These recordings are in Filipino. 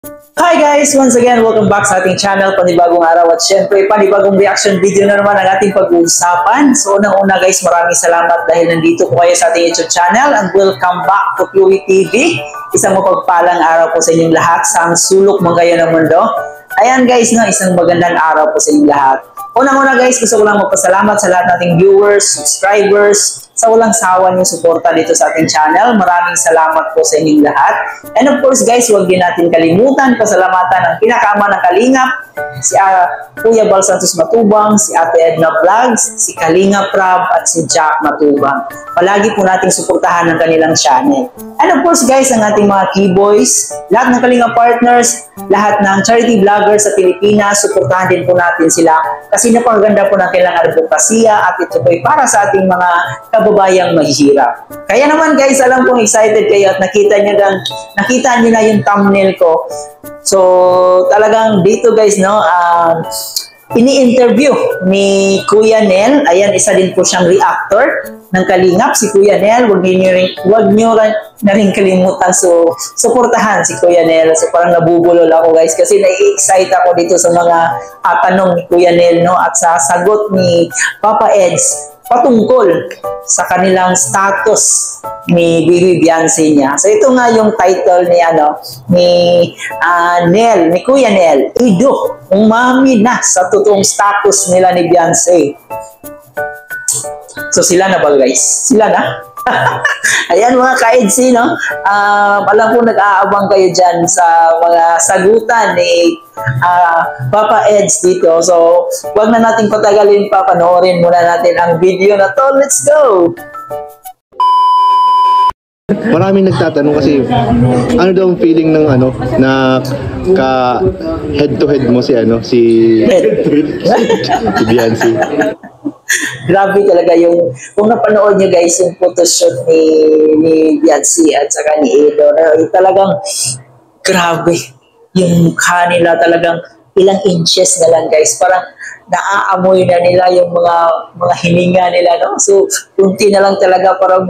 Hi guys! Once again, welcome back sa ating channel, panibagong araw at syempre panibagong reaction video na naman ang ating pag-uusapan. So unang-una guys, maraming salamat dahil nandito po kayo sa ating YouTube channel and welcome back to Puri TV. Isang mapagpalang araw po sa inyong lahat sa sulok man kayo ng mundo. Ayan guys, no, isang magandang araw po sa inyong lahat. Unang-una guys, gusto ko lang magpasalamat sa lahat nating viewers, subscribers, sa walang sawa niyong suporta dito sa ating channel. Maraming salamat po sa inyong lahat. And of course guys, huwag din natin kalimutan pasalamatan ang pinakaama ng Kalingap, si Kuya Bal Santos Matubang, si Ate Edna Vlogs, si Kalingap Rab at si Jack Matubang. Palagi po nating suportahan ang kanilang channel. And of course guys, ang ating mga keyboys, lahat ng Kalingap partners, lahat ng charity vloggers sa Pilipinas, suportahan din po natin sila kasi napakaganda po ng kailang advokasya at ito po ay para sa ating mga kababayang mahihirap. Kaya naman guys, alam kong excited kayo at nakita niyo na yung thumbnail ko. So talagang dito guys, no, ini-interview ni Kuya Nel. Ayan, isa din po siyang reactor ng Kalingap, si Kuya Nel. Huwag niyo na rin kalimutan. So, suportahan si Kuya Nel. So, parang nabubulol ako guys kasi na-excite ako dito sa mga tanong ni Kuya Nel, no? At sa sagot ni Papa Eds patungkol sa kanilang status ni Bibi Beyonce niya. So ito nga yung title ni ni Kuya Nel, Ido, umami na sa totoong status nila ni Beyonce. So sila na ba guys? Sila na? Ayan mga ka-EDC, no? Alam ko nag-aabang kayo dyan sa mga sagutan ni Papa Eds dito. So, wag na natin patagalin pa. Panoorin muna natin ang video na to. Let's go! Maraming nagtatanong kasi ano daw ang feeling ng na ka head to head mo si si Beyonce. Grabe talaga yung, kung napanood nyo guys yung photoshoot ni Beyonce at saka ni Edo, talagang grabe yung mukha nila, talagang ilang inches na lang guys, parang naaamoy na nila yung mga hininga nila, no? So kunti na lang talaga, parang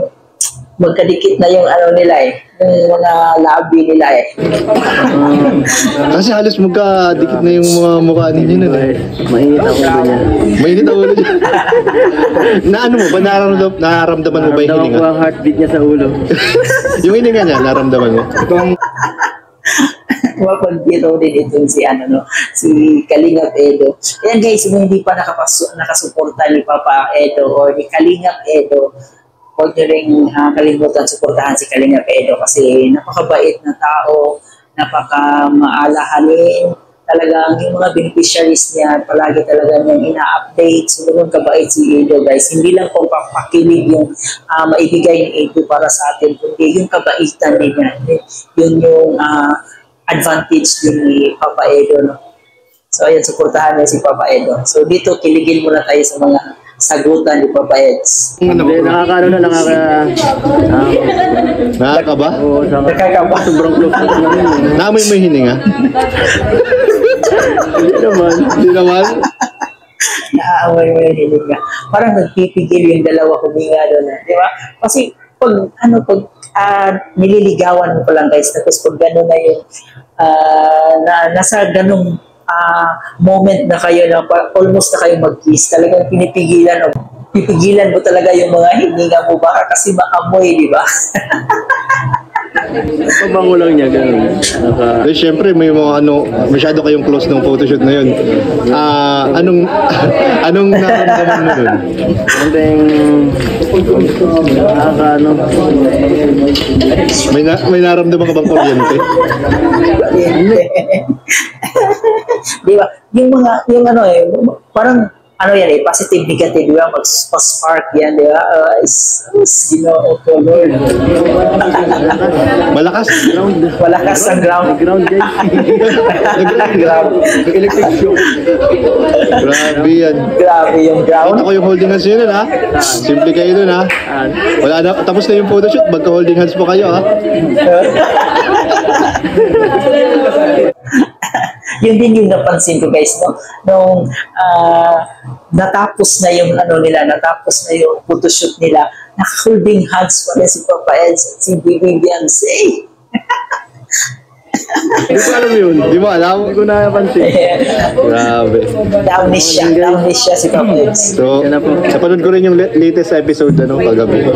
magkadikit na yung nila yung mga labi nila Kasi halos magkadikit na yung mga mukha ninyo na Mainit ang ulo niya. Mainit ang ulo niya. Mo ba? Nararamdaman mo ba yung hininga? Ko ang heartbeat niya sa ulo. Yung hininga niya, naramdaman mo? Mapag-biro din itong si Kalingap Edo. Ayan guys, kung hindi pa nakasuporta ni Papa Edo or ni Kalingap Edo, huwag nyo rin kalimutan suportahan si Kalingap Edo kasi napakabait na tao, napaka-maalahanin. Talagang yung mga beneficiaries niya, palagi talaga niyang ina-update. So, ganun kabait si Edo guys. Hindi lang po pakilig yung maibigay ni Edo para sa atin, kundi yung kabaitan din niya. Yun yung advantage din ni Papa Edo, no? So, ayan, suportahan niya si Papa Edo. So, dito, kiligin muna tayo sa mga sagutan ni Papa Eds. Nakakaba? Oo, nakakaba. Sobrang close na namin. Naamoy mo yung hininga? Hindi naman. Naaamoy mo yung hininga. Parang nagpipigil yung dalawa huminga doon. Di ba? Kasi pag nililigawan mo pa lang guys, tapos pag gano'n na yung nasa ganung moment na kayo na almost na kayo mag-kiss, talagang pinipigilan mo talaga yung mga hininga mo baka kasi maamoy, di ba? Pabango lang niya, gano'n. Siyempre, may mga masyado kayong close ng photoshoot na yun. Anong nararamdaman mo dun? May nararamdaman ka bang kuryente? Di ba? Parang yan positive, negative, di ba? Mag-spark yan, di ba? Ginoo ko, Lord. Malakas ang ground. Electric shock. Grabe yan. Grabe yung ground. Ako yung holding hands yun, ha? Simple kayo dun, ha? Wala na, tapos na yung photoshoot, magka-holding hands po kayo, ha? Yun din yung napansin ko guys, no? Nung natapos na yung natapos na yung photoshoot nila, naka-holding hands pa rin si Papa Eds at si Bibi Beyonce. Hindi ko alam yun. Di mo alam? Hindi ko napansin. Grabe. Downish siya si Papa Eds. So, napanood ko rin yung latest episode kagabi.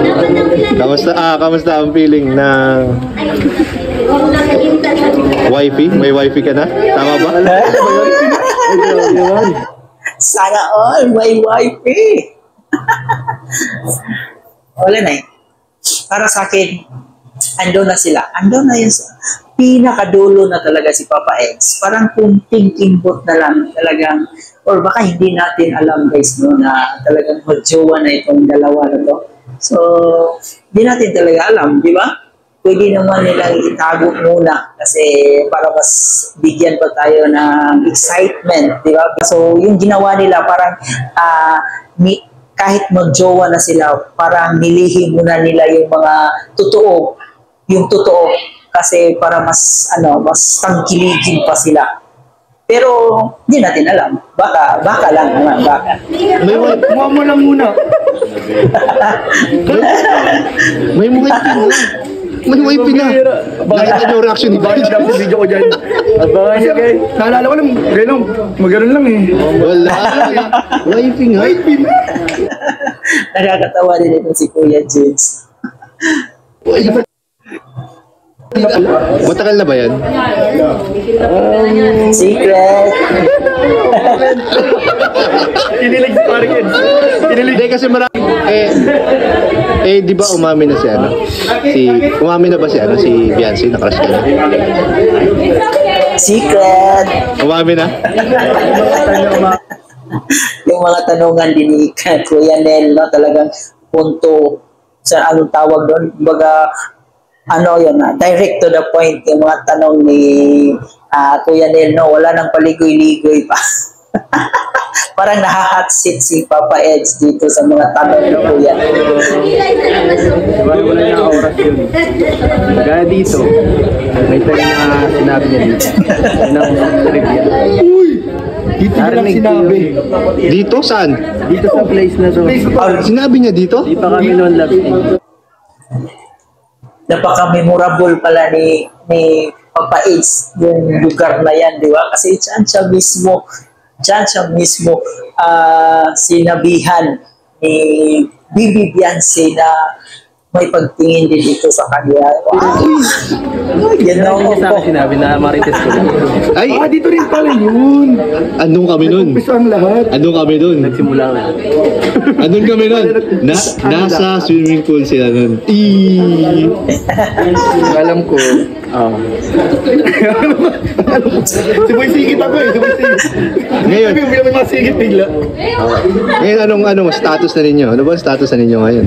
Kamusta ang feeling na wifey? May wifey ka na? Tama ba? Sana all, may wifey. Wala na eh. Para sa akin, ando na sila. Ando na yun sa pinakadulo na talaga si Papa Eds. Parang kung thinking-bot na lang talagang, or baka hindi natin alam guys no, na talagang magjowa na itong dalawa na to. So, hindi natin talaga alam, di ba? Pwede naman nilang itago muna kasi para mas bigyan pa tayo ng excitement, di ba? So, yung ginawa nila parang kahit magjowa na sila, parang nilihim muna nila yung mga yung totoo kasi para mas mas tangkiligin pa sila. Pero hindi natin alam. Baka lang naman, baka. Kuha mo lang muna. May wifey na. May wifey na. Nakita niyo reaction ni Bakit Biden? ako sa video ko dyan? Abangan niyo kayo. Naalala ko lang, gano'n, maganon lang eh. Wala. Wifey nga. Wifey na. Nakakatawa din ito si Kuya James. Matagal na ba yan? Secret. Kinilig si Parang Eds. Kinilig. Hindi kasi marami. Di ba umamin na umamin na ba si Beyonce? Nakrush ka na? Secret. Umamin na? Yung mga tanungan din ni Kuya Nel, no, talagang punto sa anong tawag doon. Baga, direct to the point yung mga tanong ni Kuya Nel, no, wala nang paligoy-ligoy pa. Parang naha-hot seat si Papa Eds dito sa mga tanong ni Kuya Nel. Wala na oras yun. Gaya dito, may time na sinabi niya dito. Yun ang trivia. Uy! Dito niya lang sinabi. Dito? Saan? Dito sa place na to. Sinabi niya dito? Di pa kami noon love team. Napaka-memorable pala ni Papa Eds yung lugar na yan, di ba? Kasi dyan siya mismo sinabihan ni Bibi Beyonce na may pagtingin din dito sa kanya. Wow! Yan Kaya ang niya sa akin sinabi na marites ko lang. Ay! Dito rin pala yun. Andun kami nun. Umpisa ang lahat. Andun kami nun. Nagsimula na. Andun kami nun. Nasa swimming pool sila nun. Alam ko. Si Boy Sigit ako eh. Si Boy Sigit. Ngayon. May mga sigit bigla. Ngayon, anong status na ninyo? Ano ba ang status na ninyo ngayon?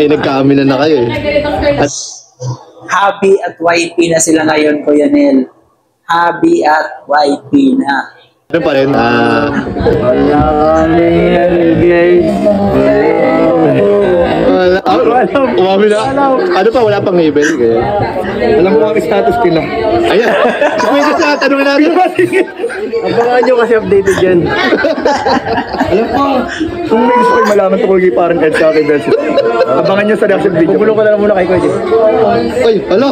Nagkaaminan na kayo eh. At Happy at YP na sila ngayon, Kuya Nel. Happy at YP na. ano pa rin, Wala kami guys. umami na. Ano pa, wala pang label. Kaya. Alam ko ang status nila. Ayan. Sige sa tanongin natin. Abangan nyo kasi updated yan. Alam ko, kung may gusto kayo malaman tungkol kay Parang Eds sa akin, abangan nyo sa reaction video. Bubulong ko na lang muna kay Kuya. Ay, alo.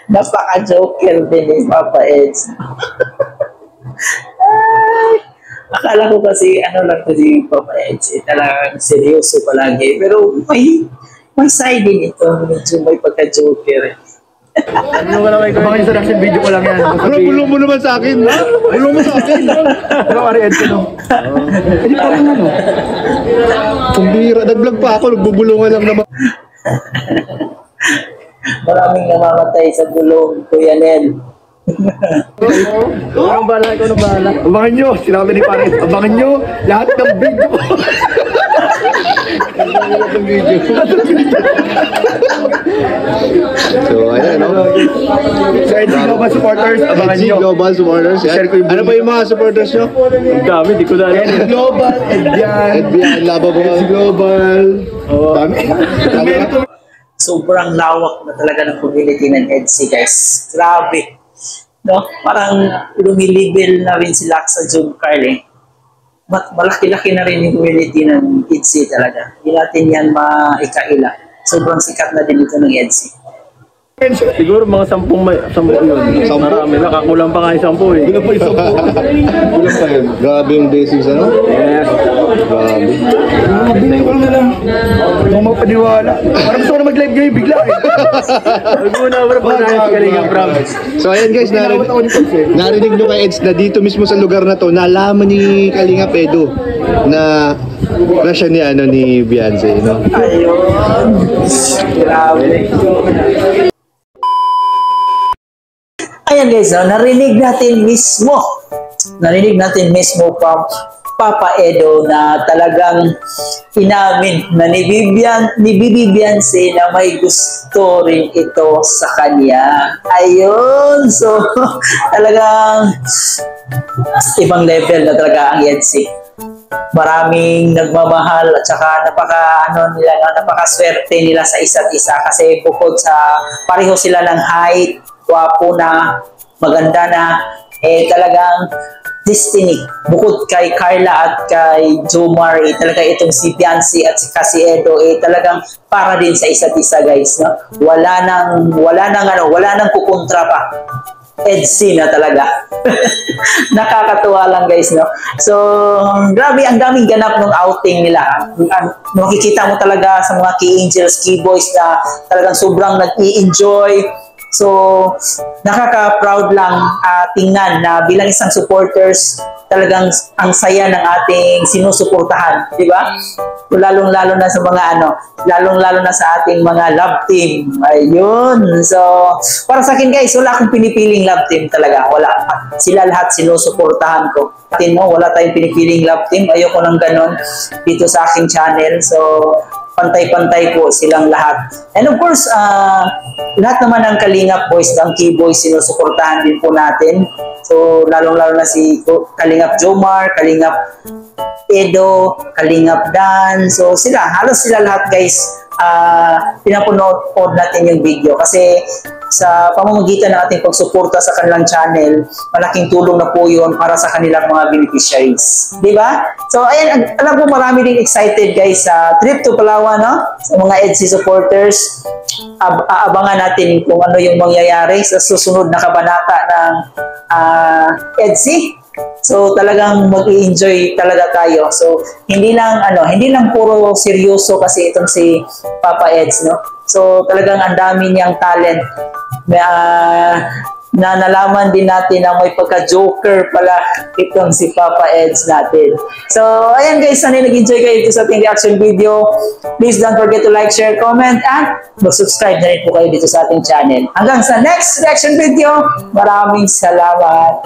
Napaka-joker din ni Papa Eds. Akala ko kasi lang to si Papa Eds, talagang seryoso palagi. Pero may side din ito, medyo may pagka-joker. Bubulong ko na kay Kuya. Abangan nyo sa reaction video ko lang yan. Bro, bulong mo naman sa akin. Bulong mo sa akin. Ano Ari Eds no? Hindi pa rin ano. Kumbira, nag-vlog pa ako, nagbubulungan lang naman. Maraming namamatay sa gulong, Kuya Nel. Ikaw nang bahala. Abangan nyo, sinabi ni Parang Eds. Abangan nyo, lahat ng video ko. So, ayan, no? Sa Eds Global supporters, abangan EDG nyo. Global supporters. Yan. Share ko yung Ano pa yung mga supporters nyo? Ang dami, di ko na alam. Eds Global, Edyan. FBI, Lababo. Eds Global. Dami. Sobrang lawak na talaga ng community ng EDSI, guys. Grabe. No? Parang lumilibel na rin sila sa June Carl, eh. Malaki-laki na rin yung community ng EDSI talaga. Hindi natin yan maikaila. sobrang sikat na din ito ng EDC. Siguro mga 10 yun. 10? Marami, nakakulang pa nga yung 10 eh. Kulang pa yung 10. Kulang pa yun. Grabe yung basics, ano? Yes. Grabe. Hindi ko na lang. Hindi ko mapaniwala. Parang gusto ko na mag-live ngayon bigla eh. Huwag mo na bro, pag nais kalinga bro. So ayan guys, narinig nyo kay Eds na dito mismo sa lugar na to, nalaman ni Kalinga Pedro na siya ni, ni Beyonce, no? Ayun. Grabe. Ayan guys, no? Narinig natin mismo from Papa Edo na talagang inamin na ni Bibi Beyonce na may gusto rin ito sa kanya. Ayun, so talagang ibang level na talaga ang EDC. Maraming nagmamahal at saka napakaswerte nila sa isa't isa kasi bukod sa pareho sila ng height, gwapo na, maganda na, talagang destiny. Bukod kay Carla at kay Jomar, talaga itong si Beyonce at si Edo, talagang para din sa isa't isa guys, no? Wala nang kukontra pa. EDC na talaga. Nakakatuwa lang guys, no? So, grabe, ang daming ganap ng outing nila. Makikita mo talaga sa mga Key Angels, Key Boys na talagang sobrang nag-i-enjoy. So, nakaka-proud lang tingnan na bilang isang supporters, talagang ang saya ng ating sinusuportahan, di ba? Lalong-lalo na sa mga lalong-lalo na sa ating mga love team. Ayun. So, para sa akin guys, wala akong pinipiling love team talaga. Wala. Sila lahat sinusuportahan ko. Wala tayong pinipiling love team. Ayoko ng ganon dito sa aking channel. So, pantay-pantay po silang lahat. And of course, lahat naman ng Kalingap Boys, ng Key Boys, sinusuportahan din po natin. So, lalong-lalo na si Kalingap Jomar, Kalingap Edo, Kalingap Dan. So, halos sila lahat guys, pinapanood natin yung video kasi sa pamamagitan ng ating pagsuporta sa kanilang channel, malaking tulong na po yun para sa kanilang mga beneficiaries. Di ba? So, ayan, alam po marami din excited guys sa trip to Palawan, no? Sa mga EDC supporters, aabangan natin kung ano yung mangyayari sa susunod na kabanata ng EDC. So talagang mag-i-enjoy talaga tayo. So hindi lang puro seryoso kasi itong si Papa Eds, no. So talagang ang dami niyang talent. Na nalaman din natin na may pagka-joker pala itong si Papa Eds natin. So ayan guys, sana nag-enjoy kayo dito sa ating reaction video. Please don't forget to like, share, comment, and mag-subscribe na rin po kayo dito sa ating channel. Hanggang sa next reaction video, maraming salamat.